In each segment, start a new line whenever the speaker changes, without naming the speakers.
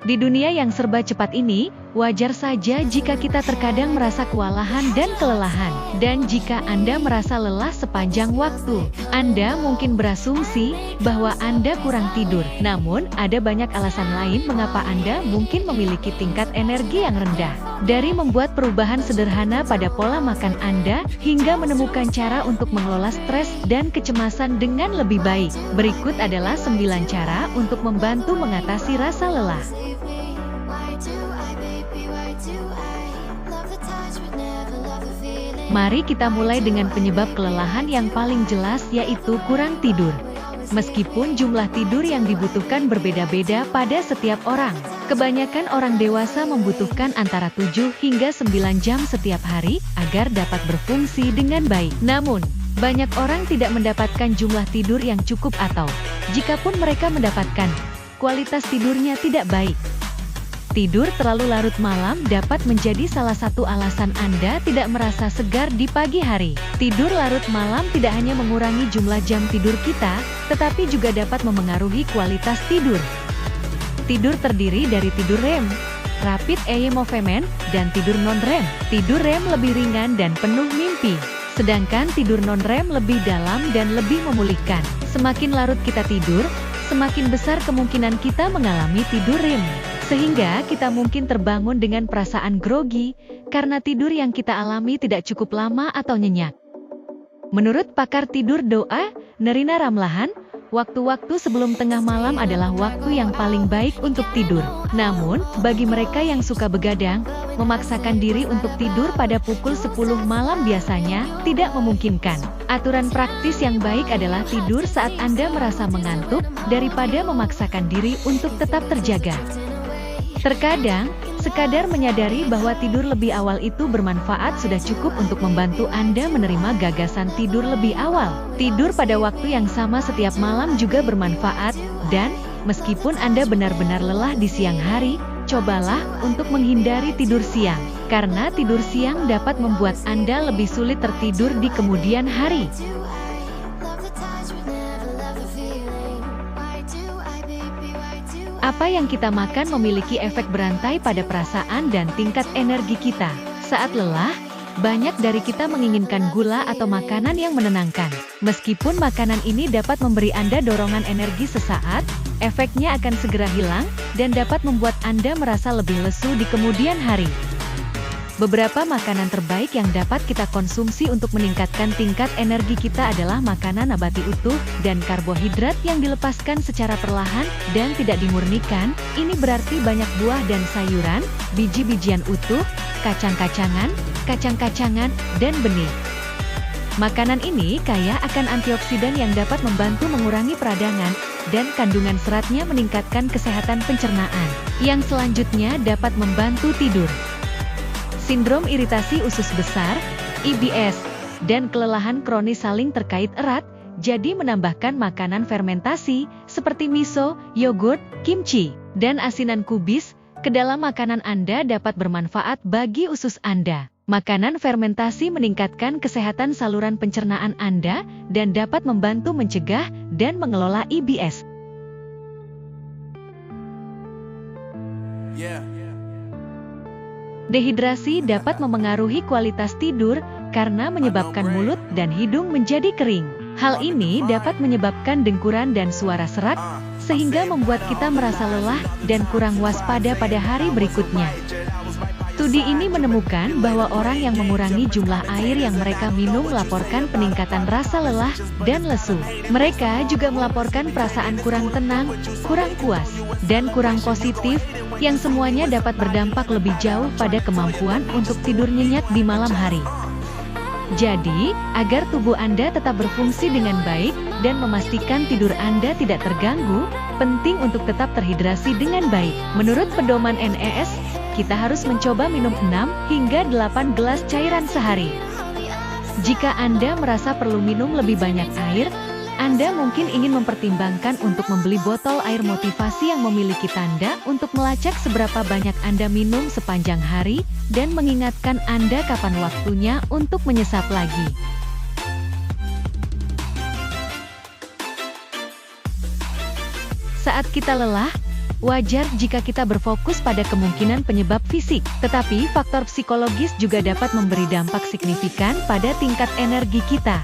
Di dunia yang serba cepat ini, wajar saja jika kita terkadang merasa kewalahan dan kelelahan. Dan jika Anda merasa lelah sepanjang waktu, Anda mungkin berasumsi bahwa Anda kurang tidur. Namun, ada banyak alasan lain mengapa Anda mungkin memiliki tingkat energi yang rendah. Dari membuat perubahan sederhana pada pola makan Anda, hingga menemukan cara untuk mengelola stres dan kecemasan dengan lebih baik. Berikut adalah 9 cara untuk membantu mengatasi rasa lelah. Mari kita mulai dengan penyebab kelelahan yang paling jelas, yaitu kurang tidur. Meskipun jumlah tidur yang dibutuhkan berbeda-beda pada setiap orang, kebanyakan orang dewasa membutuhkan antara 7 hingga 9 jam setiap hari agar dapat berfungsi dengan baik. Namun, banyak orang tidak mendapatkan jumlah tidur yang cukup atau, jikapun mereka mendapatkan, kualitas tidurnya tidak baik. Tidur terlalu larut malam dapat menjadi salah satu alasan Anda tidak merasa segar di pagi hari. Tidur larut malam tidak hanya mengurangi jumlah jam tidur kita, tetapi juga dapat memengaruhi kualitas tidur. Tidur terdiri dari tidur REM, Rapid Eye Movement, dan tidur non-REM. Tidur REM lebih ringan dan penuh mimpi, sedangkan tidur non-REM lebih dalam dan lebih memulihkan. Semakin larut kita tidur, semakin besar kemungkinan kita mengalami tidur REM. Sehingga kita mungkin terbangun dengan perasaan grogi, karena tidur yang kita alami tidak cukup lama atau nyenyak. Menurut pakar tidur doa, Nerina Ramlahan, waktu-waktu sebelum tengah malam adalah waktu yang paling baik untuk tidur. Namun, bagi mereka yang suka begadang, memaksakan diri untuk tidur pada pukul 10 malam biasanya tidak memungkinkan. Aturan praktis yang baik adalah tidur saat Anda merasa mengantuk, daripada memaksakan diri untuk tetap terjaga. Terkadang, sekadar menyadari bahwa tidur lebih awal itu bermanfaat sudah cukup untuk membantu Anda menerima gagasan tidur lebih awal. Tidur pada waktu yang sama setiap malam juga bermanfaat, dan, meskipun Anda benar-benar lelah di siang hari, cobalah untuk menghindari tidur siang. Karena tidur siang dapat membuat Anda lebih sulit tertidur di kemudian hari. Apa yang kita makan memiliki efek berantai pada perasaan dan tingkat energi kita. Saat lelah, banyak dari kita menginginkan gula atau makanan yang menenangkan. Meskipun makanan ini dapat memberi Anda dorongan energi sesaat, efeknya akan segera hilang, dan dapat membuat Anda merasa lebih lesu di kemudian hari. Beberapa makanan terbaik yang dapat kita konsumsi untuk meningkatkan tingkat energi kita adalah makanan nabati utuh, dan karbohidrat yang dilepaskan secara perlahan, dan tidak dimurnikan. Ini berarti banyak buah dan sayuran, biji-bijian utuh, kacang-kacangan, dan benih. Makanan ini kaya akan antioksidan yang dapat membantu mengurangi peradangan, dan kandungan seratnya meningkatkan kesehatan pencernaan. Yang selanjutnya dapat membantu tidur. Sindrom iritasi usus besar, IBS, dan kelelahan kronis saling terkait erat, jadi menambahkan makanan fermentasi, seperti miso, yogurt, kimchi, dan asinan kubis, ke dalam makanan Anda dapat bermanfaat bagi usus Anda. Makanan fermentasi meningkatkan kesehatan saluran pencernaan Anda, dan dapat membantu mencegah dan mengelola IBS. Dehidrasi dapat memengaruhi kualitas tidur, karena menyebabkan mulut dan hidung menjadi kering. Hal ini dapat menyebabkan dengkuran dan suara serak, sehingga membuat kita merasa lelah dan kurang waspada pada hari berikutnya. Studi ini menemukan bahwa orang yang mengurangi jumlah air yang mereka minum melaporkan peningkatan rasa lelah dan lesu. Mereka juga melaporkan perasaan kurang tenang, kurang puas, dan kurang positif, yang semuanya dapat berdampak lebih jauh pada kemampuan untuk tidur nyenyak di malam hari. Jadi, agar tubuh Anda tetap berfungsi dengan baik, dan memastikan tidur Anda tidak terganggu, penting untuk tetap terhidrasi dengan baik. Menurut pedoman NES, kita harus mencoba minum 6 hingga 8 gelas cairan sehari. Jika Anda merasa perlu minum lebih banyak air, Anda mungkin ingin mempertimbangkan untuk membeli botol air motivasi yang memiliki tanda untuk melacak seberapa banyak Anda minum sepanjang hari, dan mengingatkan Anda kapan waktunya untuk menyesap lagi. Saat kita lelah, Wajar jika kita berfokus pada kemungkinan penyebab fisik, tetapi faktor psikologis juga dapat memberi dampak signifikan pada tingkat energi kita.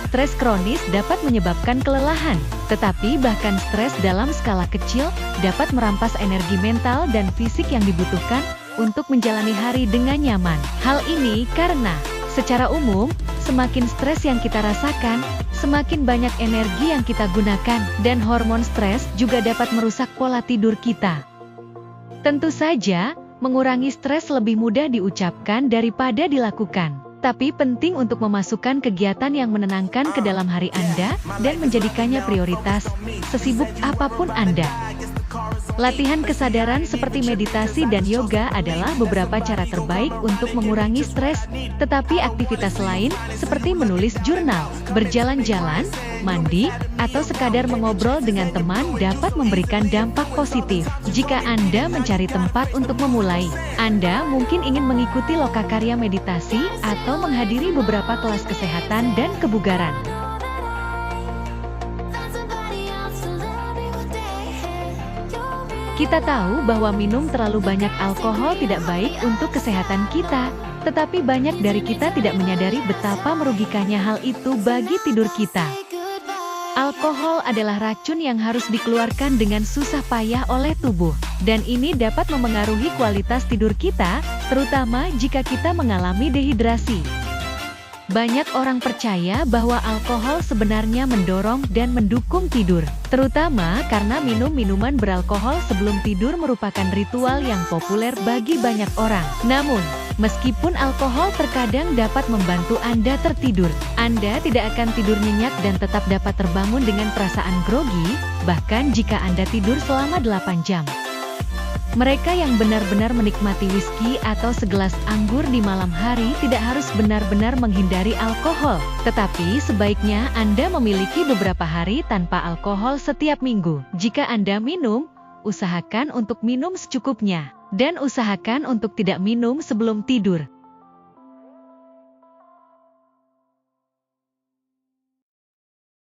Stres kronis dapat menyebabkan kelelahan, tetapi bahkan stres dalam skala kecil dapat merampas energi mental dan fisik yang dibutuhkan untuk menjalani hari dengan nyaman. Hal ini karena, secara umum, semakin stres yang kita rasakan, semakin banyak energi yang kita gunakan, dan hormon stres juga dapat merusak pola tidur kita. Tentu saja, mengurangi stres lebih mudah diucapkan daripada dilakukan. Tapi penting untuk memasukkan kegiatan yang menenangkan ke dalam hari Anda, dan menjadikannya prioritas, sesibuk apapun Anda. Latihan kesadaran seperti meditasi dan yoga adalah beberapa cara terbaik untuk mengurangi stres, tetapi aktivitas lain, seperti menulis jurnal, berjalan-jalan, mandi, atau sekadar mengobrol dengan teman dapat memberikan dampak positif. Jika Anda mencari tempat untuk memulai, Anda mungkin ingin mengikuti lokakarya meditasi atau menghadiri beberapa kelas kesehatan dan kebugaran. Kita tahu bahwa minum terlalu banyak alkohol tidak baik untuk kesehatan kita, tetapi banyak dari kita tidak menyadari betapa merugikannya hal itu bagi tidur kita. Alkohol adalah racun yang harus dikeluarkan dengan susah payah oleh tubuh, dan ini dapat memengaruhi kualitas tidur kita, terutama jika kita mengalami dehidrasi. Banyak orang percaya bahwa alkohol sebenarnya mendorong dan mendukung tidur, terutama karena minum minuman beralkohol sebelum tidur merupakan ritual yang populer bagi banyak orang. Namun, meskipun alkohol terkadang dapat membantu Anda tertidur, Anda tidak akan tidur nyenyak dan tetap dapat terbangun dengan perasaan grogi, bahkan jika Anda tidur selama 8 jam. Mereka yang benar-benar menikmati whisky atau segelas anggur di malam hari tidak harus benar-benar menghindari alkohol, tetapi sebaiknya Anda memiliki beberapa hari tanpa alkohol setiap minggu. Jika Anda minum, usahakan untuk minum secukupnya, dan usahakan untuk tidak minum sebelum tidur.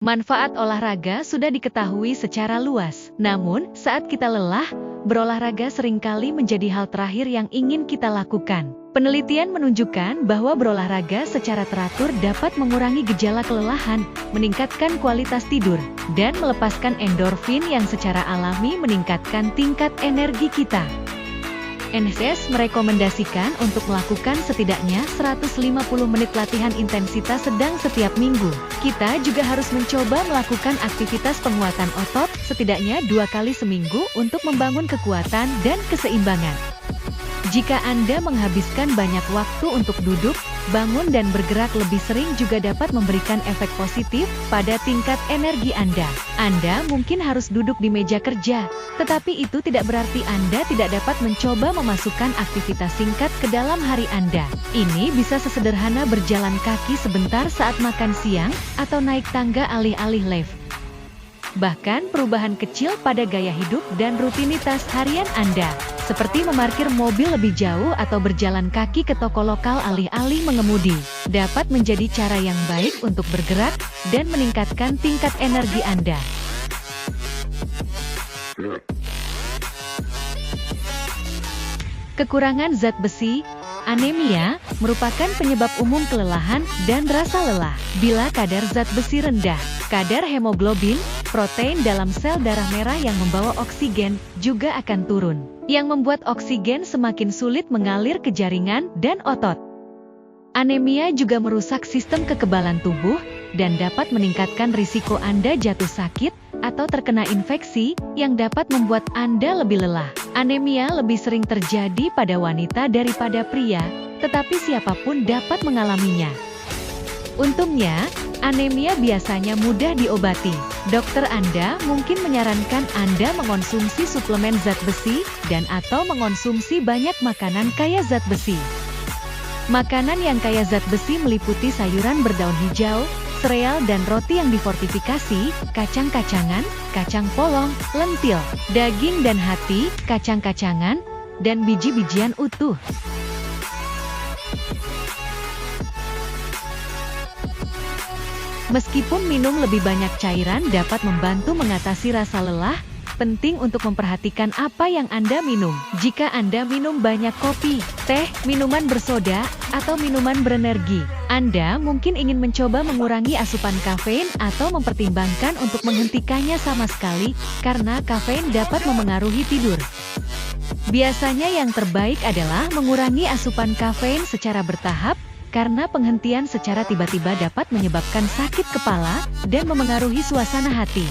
Manfaat olahraga sudah diketahui secara luas, namun saat kita lelah, berolahraga seringkali menjadi hal terakhir yang ingin kita lakukan. Penelitian menunjukkan bahwa berolahraga secara teratur dapat mengurangi gejala kelelahan, meningkatkan kualitas tidur, dan melepaskan endorfin yang secara alami meningkatkan tingkat energi kita. NSS merekomendasikan untuk melakukan setidaknya 150 menit latihan intensitas sedang setiap minggu. Kita juga harus mencoba melakukan aktivitas penguatan otot setidaknya 2 kali seminggu untuk membangun kekuatan dan keseimbangan. Jika Anda menghabiskan banyak waktu untuk duduk, bangun dan bergerak lebih sering juga dapat memberikan efek positif pada tingkat energi Anda. Anda mungkin harus duduk di meja kerja, tetapi itu tidak berarti Anda tidak dapat mencoba memasukkan aktivitas singkat ke dalam hari Anda. Ini bisa sesederhana berjalan kaki sebentar saat makan siang, atau naik tangga alih-alih lift. Bahkan perubahan kecil pada gaya hidup dan rutinitas harian Anda, seperti memarkir mobil lebih jauh atau berjalan kaki ke toko lokal alih-alih mengemudi, dapat menjadi cara yang baik untuk bergerak dan meningkatkan tingkat energi Anda. Kekurangan zat besi, anemia, merupakan penyebab umum kelelahan dan rasa lelah. Bila kadar zat besi rendah, kadar hemoglobin, protein dalam sel darah merah yang membawa oksigen, juga akan turun, yang membuat oksigen semakin sulit mengalir ke jaringan dan otot. Anemia juga merusak sistem kekebalan tubuh, dan dapat meningkatkan risiko Anda jatuh sakit, atau terkena infeksi, yang dapat membuat Anda lebih lelah. Anemia lebih sering terjadi pada wanita daripada pria, tetapi siapapun dapat mengalaminya. Untungnya, anemia biasanya mudah diobati. Dokter Anda mungkin menyarankan Anda mengonsumsi suplemen zat besi, dan atau mengonsumsi banyak makanan kaya zat besi. Makanan yang kaya zat besi meliputi sayuran berdaun hijau, sereal dan roti yang difortifikasi, kacang-kacangan, kacang polong, lentil, daging dan hati, kacang-kacangan, dan biji-bijian utuh. Meskipun minum lebih banyak cairan dapat membantu mengatasi rasa lelah, penting untuk memperhatikan apa yang Anda minum. Jika Anda minum banyak kopi, teh, minuman bersoda, atau minuman berenergi, Anda mungkin ingin mencoba mengurangi asupan kafein atau mempertimbangkan untuk menghentikannya sama sekali, karena kafein dapat memengaruhi tidur. Biasanya yang terbaik adalah mengurangi asupan kafein secara bertahap, karena penghentian secara tiba-tiba dapat menyebabkan sakit kepala dan memengaruhi suasana hati.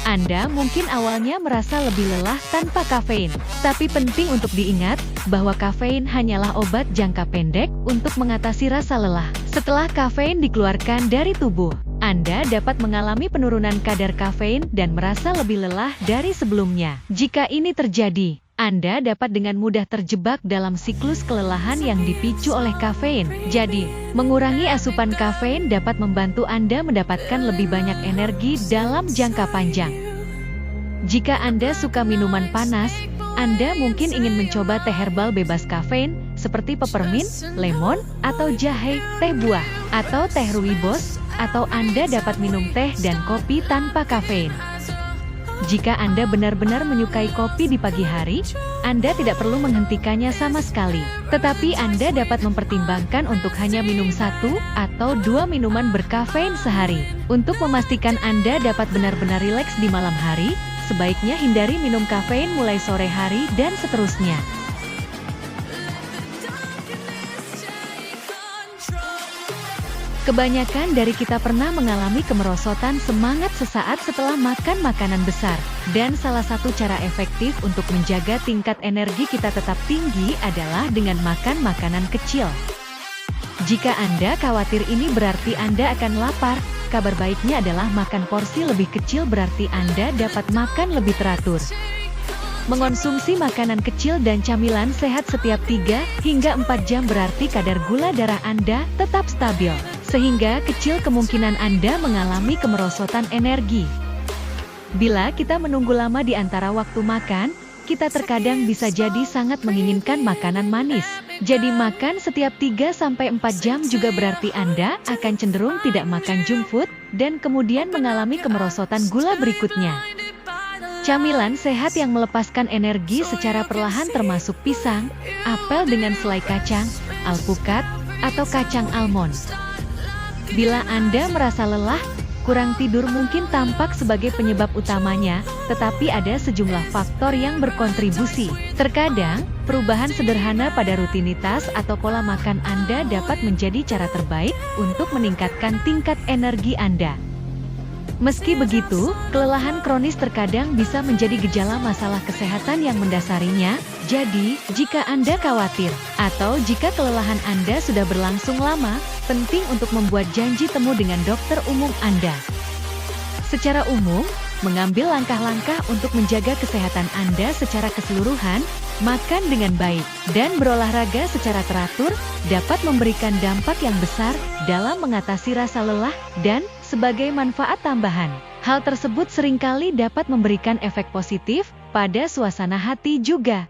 Anda mungkin awalnya merasa lebih lelah tanpa kafein, tapi penting untuk diingat bahwa kafein hanyalah obat jangka pendek untuk mengatasi rasa lelah. Setelah kafein dikeluarkan dari tubuh, Anda dapat mengalami penurunan kadar kafein dan merasa lebih lelah dari sebelumnya. Jika ini terjadi, Anda dapat dengan mudah terjebak dalam siklus kelelahan yang dipicu oleh kafein. Jadi, mengurangi asupan kafein dapat membantu Anda mendapatkan lebih banyak energi dalam jangka panjang. Jika Anda suka minuman panas, Anda mungkin ingin mencoba teh herbal bebas kafein seperti peppermint, lemon, atau jahe, teh buah, atau teh rooibos, atau Anda dapat minum teh dan kopi tanpa kafein. Jika Anda benar-benar menyukai kopi di pagi hari, Anda tidak perlu menghentikannya sama sekali. Tetapi Anda dapat mempertimbangkan untuk hanya minum 1 atau 2 minuman berkafein sehari. Untuk memastikan Anda dapat benar-benar rileks di malam hari, sebaiknya hindari minum kafein mulai sore hari dan seterusnya. Kebanyakan dari kita pernah mengalami kemerosotan semangat sesaat setelah makan makanan besar. Dan salah satu cara efektif untuk menjaga tingkat energi kita tetap tinggi adalah dengan makan makanan kecil. Jika Anda khawatir ini berarti Anda akan lapar, kabar baiknya adalah makan porsi lebih kecil berarti Anda dapat makan lebih teratur. Mengonsumsi makanan kecil dan camilan sehat setiap 3 hingga 4 jam berarti kadar gula darah Anda tetap stabil, sehingga kecil kemungkinan Anda mengalami kemerosotan energi. Bila kita menunggu lama di antara waktu makan, kita terkadang bisa jadi sangat menginginkan makanan manis. Jadi makan setiap 3-4 jam juga berarti Anda akan cenderung tidak makan junk food, dan kemudian mengalami kemerosotan gula berikutnya. Camilan sehat yang melepaskan energi secara perlahan termasuk pisang, apel dengan selai kacang, alpukat, atau kacang almond. Bila Anda merasa lelah, kurang tidur mungkin tampak sebagai penyebab utamanya, tetapi ada sejumlah faktor yang berkontribusi. Terkadang, perubahan sederhana pada rutinitas atau pola makan Anda dapat menjadi cara terbaik untuk meningkatkan tingkat energi Anda. Meski begitu, kelelahan kronis terkadang bisa menjadi gejala masalah kesehatan yang mendasarinya. Jadi, jika Anda khawatir, atau jika kelelahan Anda sudah berlangsung lama, penting untuk membuat janji temu dengan dokter umum Anda. Secara umum, mengambil langkah-langkah untuk menjaga kesehatan Anda secara keseluruhan, makan dengan baik, dan berolahraga secara teratur, dapat memberikan dampak yang besar dalam mengatasi rasa lelah dan sebagai manfaat tambahan. Hal tersebut seringkali dapat memberikan efek positif pada suasana hati juga.